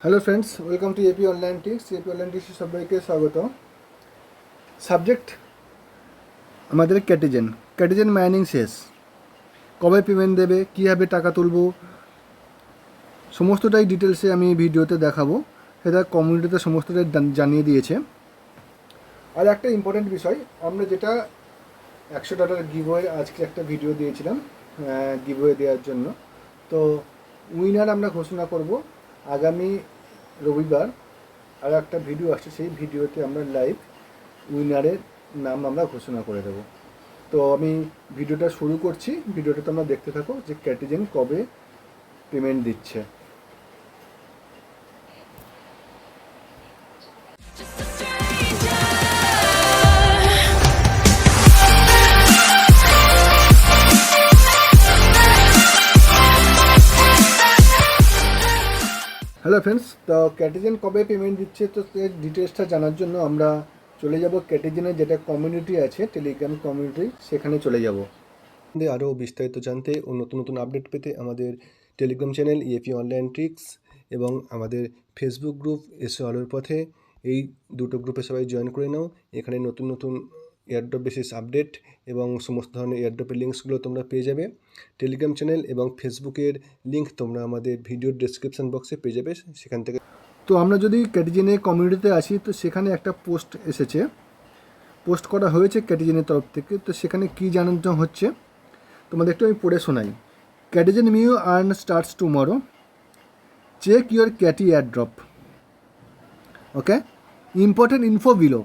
Hello friends, welcome to AP online tricks. AP online ট্রিক্সে সবাইকে স্বাগত। সাবজেক্ট আমাদের ক্যাটিজেন মাইনিং শেষ। কবে পেমেন্ট দেবে, কীভাবে টাকা তুলবো, সমস্তটাই ডিটেলসে আমি ভিডিওতে দেখাবো। সেটা কমিউনিটিতে সমস্তটাই জানিয়ে দিয়েছে। আর একটা ইম্পর্টেন্ট বিষয়, আমরা যেটা $100 গিভওয়ে আজকে একটা ভিডিও দিয়েছিলাম গিভওয়ে দেওয়ার জন্য, তো উইনার আমরা ঘোষণা করব আগামী রবিবার। আর একটা ভিডিও আসছে, সেই ভিডিওতে আমরা লাইভ উইনারের নাম আমরা ঘোষণা করে দেব। তো আমি ভিডিওটা শুরু করছি, ভিডিওটা তোমরা দেখতে থাকো যে ক্যাটিজেন কবে পেমেন্ট দিচ্ছে। হ্যালো ফ্রেন্ডস, তো ক্যাটিজেন কবে পেমেন্ট দিচ্ছে, তো এর ডিটেলসটা জানার জন্য আমরা চলে যাব ক্যাটিজেনের যেটা কমিউনিটি আছে, টেলিগ্রাম কমিউনিটি, সেখানে চলে যাব। আরও বিস্তারিত জানতে ও নতুন নতুন আপডেট পেতে আমাদের Telegram channel EAP online tricks এবং আমাদের ফেসবুক গ্রুপ এসো আলোর পথে, এই দুটো গ্রুপে সবাই জয়েন করে নাও। এখানে নতুন নতুন এয়ারড্রপ বেসিস আপডেট এবং সমস্ত ধরনের এয়ারড্রপের লিঙ্কসগুলো তোমরা পেয়ে যাবে। টেলিগ্রাম চ্যানেল এবং ফেসবুকের লিঙ্ক তোমরা আমাদের ভিডিওর ডেসক্রিপশন বক্সে পেয়ে যাবে, সেখান থেকে। তো আমরা যদি ক্যাটিজেনের কমিউনিটিতে আসি, তো সেখানে একটা পোস্ট এসেছে, পোস্ট করা হয়েছে ক্যাটিজেনের তরফ থেকে। তো সেখানে কী জানানো হচ্ছে তোমাদের একটু আমি পড়ে শোনাই। Catizen mew earn starts tomorrow, check your Cati airdrop. Okay, important info below.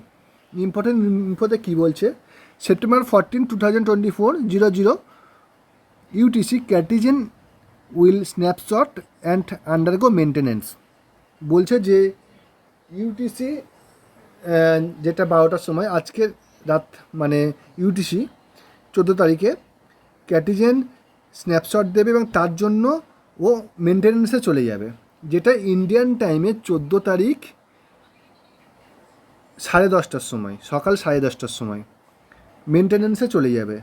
Important ইনফোতে কী বলছে, September 14, 2024 00 UTC Catizen will snapshot and undergo maintenance. বলছে যে ইউটিসি যেটা 12টার সময় আজকের রাত, মানে ইউটিসি 14 তারিখে ক্যাটিজেন স্ন্যাপশট দেবে এবং তার জন্য ও মেনটেন্যান্সে চলে যাবে, যেটা ইন্ডিয়ান টাইমে 14 তারিখ 10:30টার সময়, সকাল 10:30টার সময় মেনটেন্যান্সে চলে যাবে।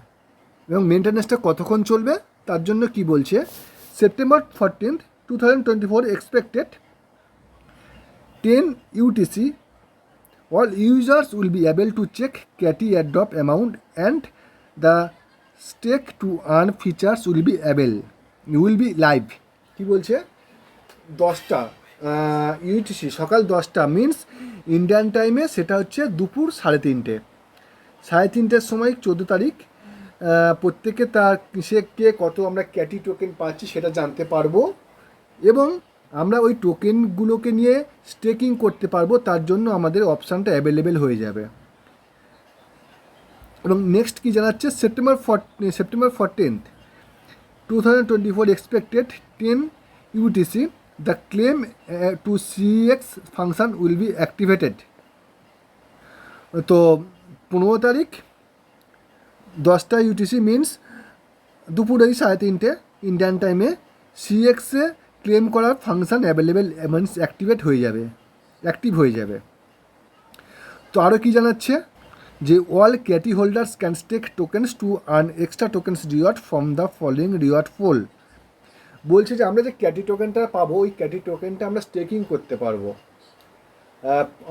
এবং মেনটেন্যান্সটা কতক্ষণ চলবে তার জন্য কি বলছে, September 14, 2024 expected 10 UTC all users will be able to check Catty airdrop amount and the stake to earn features will be live। কি বলছে, 10টা ইউটিসি সকাল 10টা মিনস ইন্ডিয়ান টাইমে সেটা হচ্ছে দুপুর 3:30টার সময় 14 তারিখ প্রত্যেকে তার সে কে কত আমরা ক্যাটি টোকেন পাচ্ছি সেটা জানতে পারবো এবং আমরা ওই টোকেনগুলোকে নিয়ে স্টেকিং করতে পারবো। তার জন্য আমাদের অপশানটা অ্যাভেলেবেল হয়ে যাবে। এবং নেক্সট কি জানাচ্ছে, September 14, 2024 expected 10 UTC the claim to CX function will be activated। তো 15 তারিখ 10টা ইউটিসি মিনস দুপুরে 3:30 ইন্ডিয়ান টাইমে সিএক্সে ক্লেম করার ফাংশান অ্যাভেলেবেল মিনস অ্যাক্টিভ হয়ে যাবে। তো আরও কী জানাচ্ছে যে all CATI holders can stake tokens to earn extra tokens reward from the following reward pool. বলছে যে আমরা যে ক্যাটি টোকেনটা পাবো, ওই ক্যাটি টোকেনটা আমরা স্টেকিং করতে পারবো।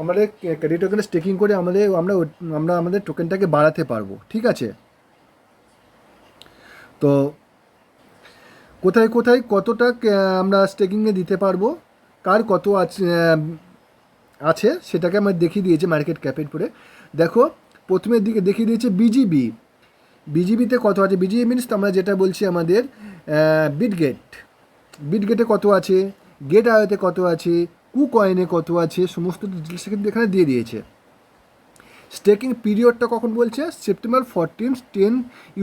আমাদের ক্যাটি টোকেন স্টেকিং করে আমরা আমাদের টোকেনটাকে বাড়াতে পারবো। ঠিক আছে, তো কোথায় কোথায় কতটা আমরা স্টেকিংয়ে দিতে পারবো, কার কত আছে সেটাকে আমার দেখিয়ে দিয়েছে মার্কেট ক্যাপের পরে। দেখো প্রথমের দিকে দেখিয়ে দিয়েছে বিজিবিতে কত আছে। বিজিবি মিনস আমরা যেটা বলছি আমাদের বিটগেটে কত আছে, গেট আয়োতে কত আছে, কয়েনে কত আছে, সমস্ত ডিটেলস কিন্তু এখানে দিয়ে দিয়েছে। স্টেকিং পিরিয়ডটা কখন বলছে, September 14, 10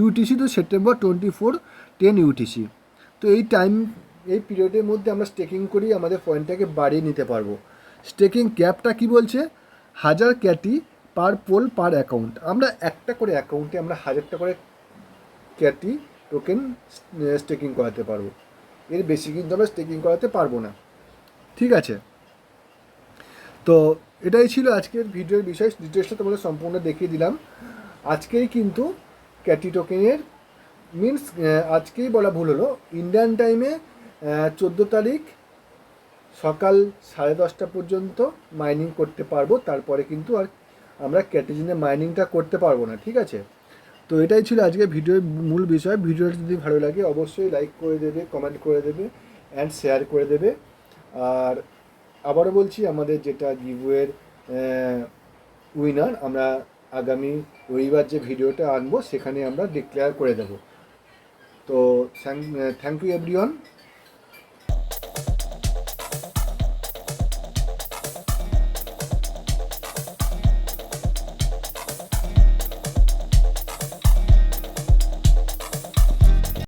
UTC to September 24, 10 UTC। তো এই পিরিয়ডের মধ্যে আমরা স্টেকিং করি আমাদের পয়েন্টটাকে বাড়িয়ে নিতে পারবো। স্টেকিং ক্যাপটা কি বলছে, 1000 ক্যাটি পার পোল পার অ্যাকাউন্ট। আমরা একটা করে অ্যাকাউন্টে আমরা 1000টা করে ক্যাটি টোকেন স্টেকিং করাতে পারবো, এর বেশি কিন্তু আমরা স্টেকিং করাতে পারবো না। ঠিক আছে, তো এটাই ছিল আজকের ভিডিওর বিষয়। ডিটেলসটা তোমাদের সম্পূর্ণ দেখিয়ে দিলাম। আজকেই কিন্তু ক্যাটি টোকেনের মিনস আজকেই বলা ভুল হলো, ইন্ডিয়ান টাইমে 14 তারিখ সকাল 10:30 পর্যন্ত মাইনিং করতে পারবো, তারপরে কিন্তু আর আমরা ক্যাটিজেনে মাইনিংটা করতে পারবো না, ঠিক আছে? তো এটাই ছিল আজকে ভিডিওর মূল বিষয়। ভিডিওটা যদি ভালো লাগে অবশ্যই লাইক করে দেবে, কমেন্ট করে দেবে অ্যান্ড শেয়ার করে দেবে। আর আবারও বলছি, আমাদের যেটা গিভওয়ের উইনার আমরা আগামী রবিবার যে ভিডিওটা আনবো সেখানে আমরা ডিক্লেয়ার করে দেবো। তো থ্যাংক ইউ এভরিওয়ান।